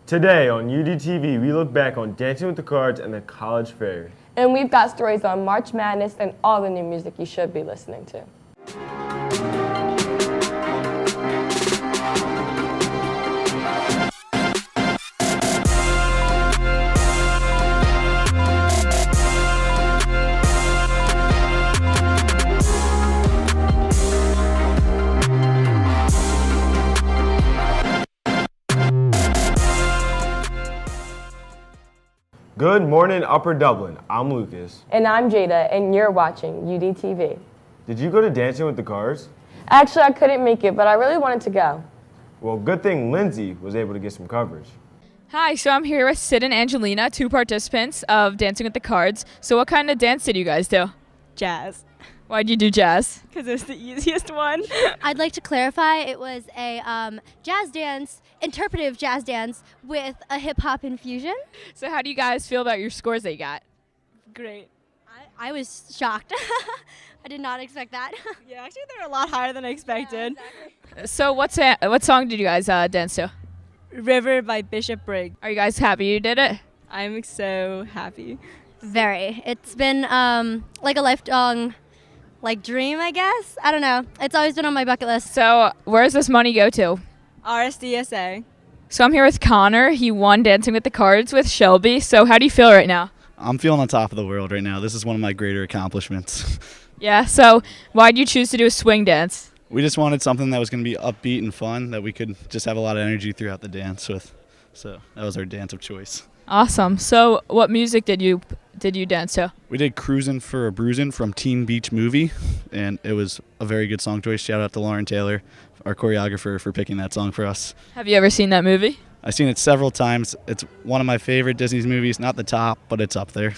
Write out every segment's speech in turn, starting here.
Today on UDTV, we look back on Dancing with the Cards and the College Fair. And we've got stories on March Madness and all the new music you should be listening to. Good morning, Upper Dublin. I'm Lucas. And I'm Jada, and you're watching UDTV. Did you go to Dancing with the Cards? Actually, I couldn't make it, but I really wanted to go. Well, good thing Lindsay was able to get some coverage. Hi, so I'm here with Sid and Angelina, two participants of Dancing with the Cards. So what kind of dance did you guys do? Jazz. Why'd you do jazz? Because it's the easiest one. I'd like to clarify it was a jazz dance, interpretive jazz dance with a hip-hop infusion. So how do you guys feel about your scores that you got? Great. I was shocked. I did not expect that. Yeah, actually they're a lot higher than I expected. Yeah, exactly. So what song did you guys dance to? River by Bishop Briggs. Are you guys happy you did it? I'm so happy. Very. It's been like a lifelong dream, I guess. I don't know. It's always been on my bucket list. So where does this money go to? RSDSA. So I'm here with Connor. He won Dancing with the Cards with Shelby. So how do you feel right now? I'm feeling on top of the world right now. This is one of my greater accomplishments. Yeah, so why'd you choose to do a swing dance? We just wanted something that was going to be upbeat and fun, that we could just have a lot of energy throughout the dance with. So that was our dance of choice. Awesome. So what music did you dance to? We did Cruisin' for a Bruisin' from Teen Beach Movie, and it was a very good song choice. Shout out to Lauren Taylor, our choreographer, for picking that song for us. Have you ever seen that movie? I've seen it several times. It's one of my favorite Disney movies. Not the top, but it's up there.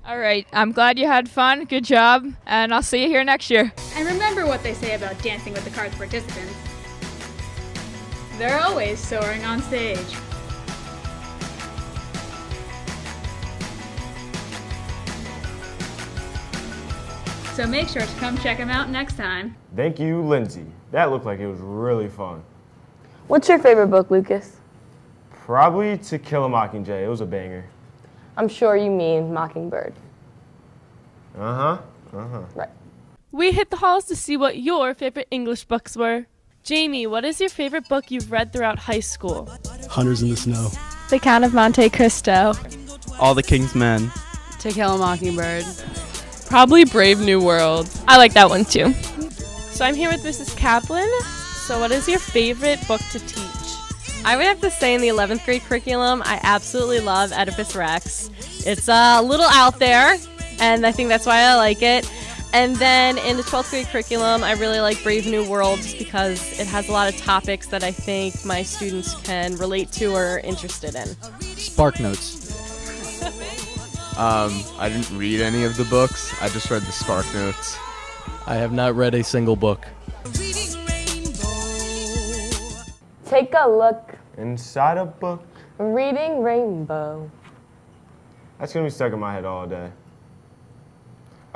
All right. I'm glad you had fun. Good job. And I'll see you here next year. And remember what they say about Dancing with the Cards participants. They're always soaring on stage. So make sure to come check them out next time. Thank you, Lindsay. That looked like it was really fun. What's your favorite book, Lucas? Probably To Kill a Mockingjay. It was a banger. I'm sure you mean Mockingbird. Right. We hit the halls to see what your favorite English books were. Jamie, what is your favorite book you've read throughout high school? Hunters in the Snow. The Count of Monte Cristo. All the King's Men. To Kill a Mockingbird. Probably Brave New World. I like that one too. So I'm here with Mrs. Kaplan. So what is your favorite book to teach? I would have to say in the 11th grade curriculum, I absolutely love Oedipus Rex. It's a little out there, and I think that's why I like it. And then in the 12th grade curriculum, I really like Brave New World just because it has a lot of topics that I think my students can relate to or are interested in. Spark Notes. I didn't read any of the books. I just read the Spark Notes. I have not read a single book. Take a look. Inside a book. Reading Rainbow. That's going to be stuck in my head all day.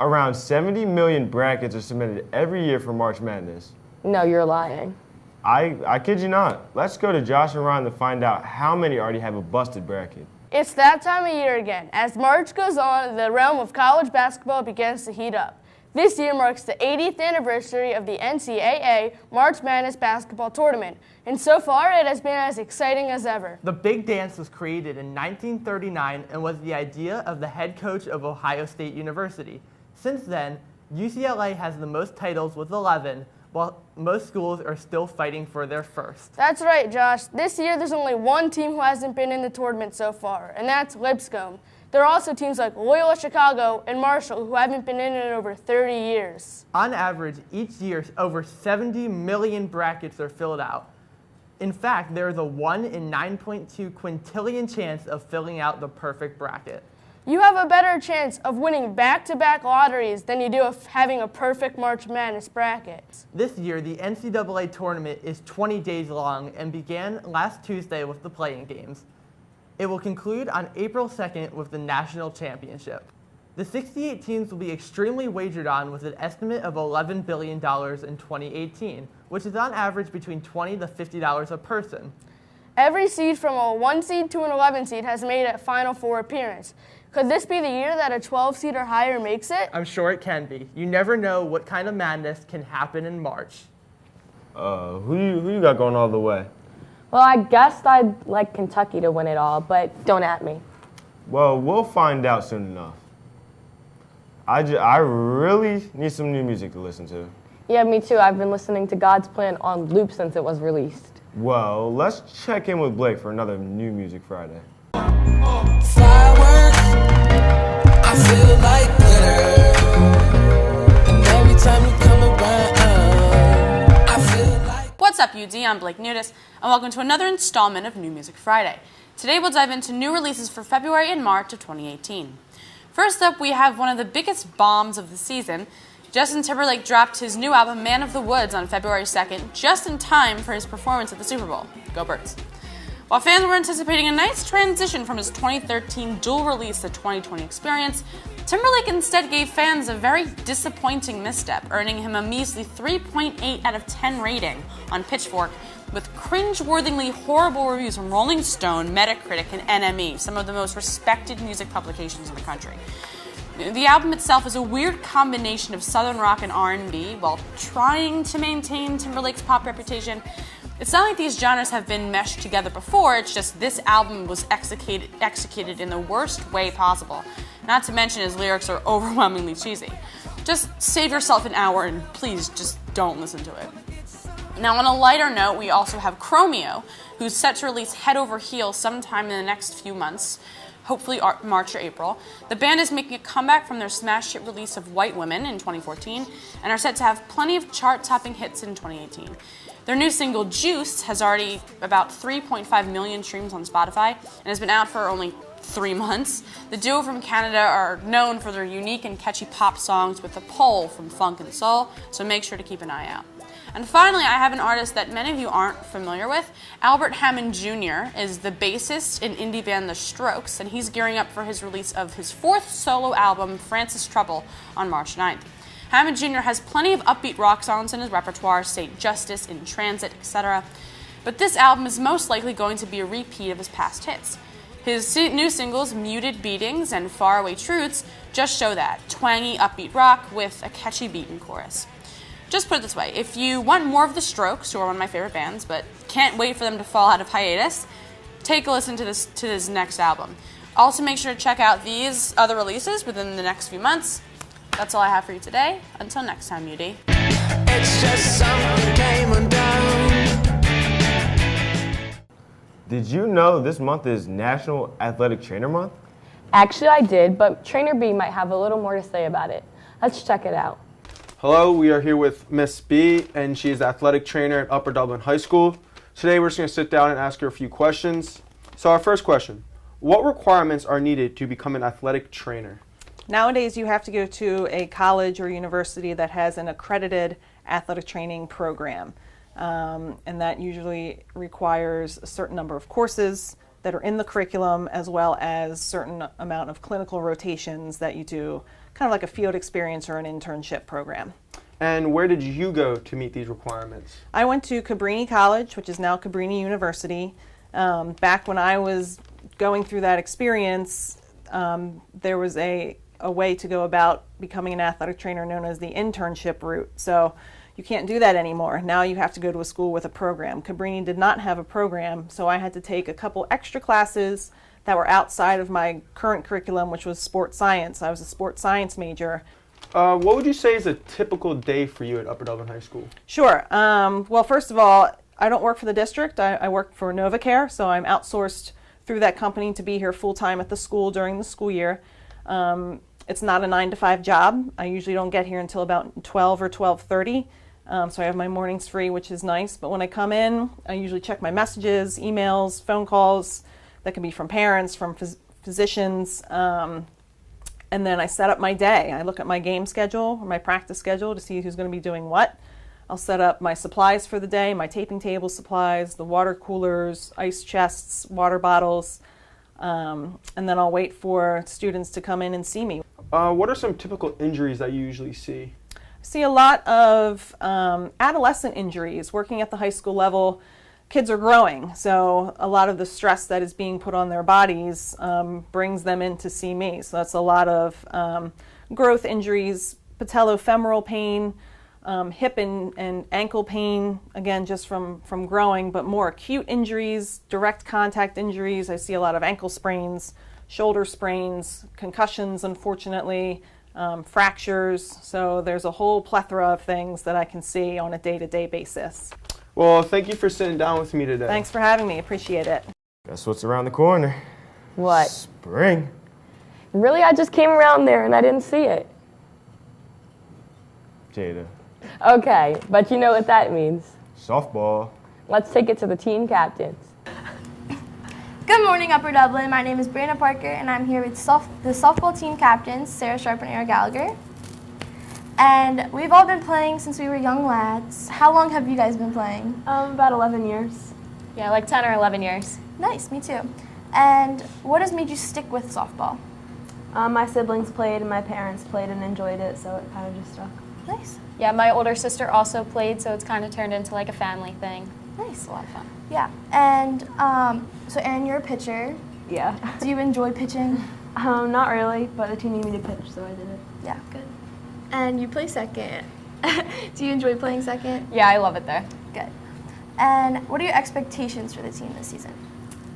Around 70 million brackets are submitted every year for March Madness. No, you're lying. I kid you not. Let's go to Josh and Ron to find out how many already have a busted bracket. It's that time of year again. As March goes on, the realm of college basketball begins to heat up. This year marks the 80th anniversary of the Ncaa March Madness basketball tournament, and so far it has been as exciting as ever. The big dance was created in 1939 and was the idea of the head coach of Ohio State University. Since then, UCLA has the most titles with 11, while most schools are still fighting for their first. That's right, Josh. This year there's only one team who hasn't been in the tournament so far, and that's Lipscomb. There are also teams like Loyola Chicago and Marshall who haven't been in over 30 years. On average, each year, over 70 million brackets are filled out. In fact, there is a 1 in 9.2 quintillion chance of filling out the perfect bracket. You have a better chance of winning back-to-back lotteries than you do of having a perfect March Madness bracket. This year, the NCAA tournament is 20 days long and began last Tuesday with the playing games. It will conclude on April 2nd with the national championship. The 68 teams will be extremely wagered on with an estimate of $11 billion in 2018, which is on average between $20 to $50 a person. Every seed from a 1 seed to an 11 seed has made a Final Four appearance. Could this be the year that a 12 seed or higher makes it? I'm sure it can be. You never know what kind of madness can happen in March. Who you got going all the way? Well, I guess I'd like Kentucky to win it all, but don't at me. Well, we'll find out soon enough. I really need some new music to listen to. Yeah, me too. I've been listening to God's Plan on loop since it was released. Well, let's check in with Blake for another New Music Friday. Fireworks, I feel like glitter. And every time you come around, I feel like... What's up, UD? I'm Blake Nudis, and welcome to another installment of New Music Friday. Today we'll dive into new releases for February and March of 2018. First up, we have one of the biggest bombs of the season. Justin Timberlake dropped his new album, Man of the Woods, on February 2nd, just in time for his performance at the Super Bowl. Go Birds. While fans were anticipating a nice transition from his 2013 dual release to 2020 experience, Timberlake instead gave fans a very disappointing misstep, earning him a measly 3.8 out of 10 rating on Pitchfork, with cringe-worthingly horrible reviews from Rolling Stone, Metacritic, and NME, some of the most respected music publications in the country. The album itself is a weird combination of southern rock and R&B while trying to maintain Timberlake's pop reputation. It's not like these genres have been meshed together before, it's just this album was executed in the worst way possible. Not to mention his lyrics are overwhelmingly cheesy. Just save yourself an hour and please just don't listen to it. Now, on a lighter note, we also have Chromeo, who's set to release Head Over Heels sometime in the next few months, hopefully March or April. The band is making a comeback from their smash hit release of White Women in 2014 and are set to have plenty of chart-topping hits in 2018. Their new single, Juice, has already about 3.5 million streams on Spotify and has been out for only 3 months. The duo from Canada are known for their unique and catchy pop songs with a pull from funk and soul, so make sure to keep an eye out. And finally, I have an artist that many of you aren't familiar with. Hammond Jr. is the bassist in indie band The Strokes, and he's gearing up for his release of his 4th solo album, Francis Trouble, on March 9th. Hammond Jr. has plenty of upbeat rock songs in his repertoire, St. Justice, In Transit, etc. But this album is most likely going to be a repeat of his past hits. His new singles, Muted Beatings and Faraway Truths, just show that. Twangy, upbeat rock with a catchy beat and chorus. Just put it this way, if you want more of The Strokes, who are one of my favorite bands, but can't wait for them to fall out of hiatus, take a listen to this next album. Also make sure to check out these other releases within the next few months. That's all I have for you today. Until next time, UD. It's just something came undone. Did you know this month is National Athletic Trainer Month? Actually, I did, but Trainer B might have a little more to say about it. Let's check it out. Hello, we are here with Miss B, and she is the athletic trainer at Upper Dublin High School. Today we're just going to sit down and ask her a few questions. So our first question, what requirements are needed to become an athletic trainer? Nowadays you have to go to a college or university that has an accredited athletic training program. And that usually requires a certain number of courses that are in the curriculum, as well as certain amount of clinical rotations that you do, kind of like a field experience or an internship program. And where did you go to meet these requirements? I went to Cabrini College, which is now Cabrini University. Back when I was going through that experience, there was a way to go about becoming an athletic trainer known as the internship route. So you can't do that anymore. Now you have to go to a school with a program. Cabrini did not have a program, so I had to take a couple extra classes that were outside of my current curriculum, which was sports science. I was a sports science major. What would you say is a typical day for you at Upper Dublin High School? Sure. Well, first of all, I don't work for the district. I work for NovaCare, so I'm outsourced through that company to be here full-time at the school during the school year. It's not a 9-to-5 job. I usually don't get here until about 12 or 12:30. So I have my mornings free, which is nice. But when I come in, I usually check my messages, emails, phone calls. That can be from parents, from physicians. And then I set up my day. I look at my game schedule or my practice schedule to see who's going to be doing what. I'll set up my supplies for the day, my taping table supplies, the water coolers, ice chests, water bottles. And then I'll wait for students to come in and see me. What are some typical injuries that you usually see? I see a lot of adolescent injuries. Working at the high school level, kids are growing, so a lot of the stress that is being put on their bodies brings them in to see me. So that's a lot of growth injuries, patellofemoral pain, hip and ankle pain, again, just from growing, but more acute injuries, direct contact injuries. I see a lot of ankle sprains, shoulder sprains, concussions, unfortunately, fractures. So there's a whole plethora of things that I can see on a day-to-day basis. Well, thank you for sitting down with me today. Thanks for having me. Appreciate it. Guess what's around the corner? What? Spring. Really? I just came around there and I didn't see it. Jada. Okay, but you know what that means. Softball. Let's take it to the team captains. Good morning, Upper Dublin. My name is Brianna Parker, and I'm here with the softball team captains, Sarah Sharp and Eric Gallagher. And we've all been playing since we were young lads. How long have you guys been playing? About 11 years. Yeah, like 10 or 11 years. Nice, me too. And what has made you stick with softball? My siblings played and my parents played and enjoyed it, so it kind of just stuck. Nice. Yeah, my older sister also played, so it's kind of turned into like a family thing. Nice. It's a lot of fun. Yeah, and so Aaron, you're a pitcher. Yeah. Do you enjoy pitching? Not really, but the team needed me to pitch, so I did it. Yeah, good. And you play second. Do you enjoy playing second? Yeah, I love it there. Good. And what are your expectations for the team this season?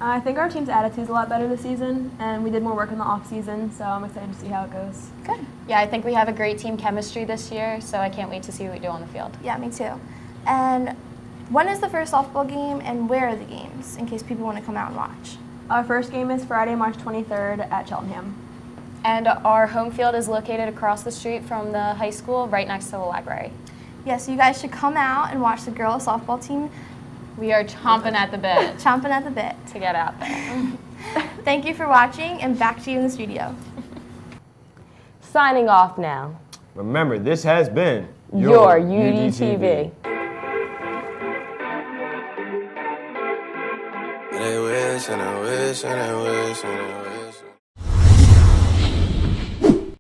I think our team's attitude's a lot better this season, and we did more work in the off season, so I'm excited to see how it goes. Good. Yeah, I think we have a great team chemistry this year, so I can't wait to see what we do on the field. Yeah, me too. And when is the first softball game, and where are the games, in case people want to come out and watch? Our first game is Friday, March 23rd at Cheltenham. And our home field is located across the street from the high school, right next to the library. Yeah, so you guys should come out and watch the girls softball team. We are chomping at the bit. Chomping at the bit. To get out there. Thank you for watching, and back to you in the studio. Signing off now. Remember, this has been your UDTV. They wish and I wish and I wish and I wish.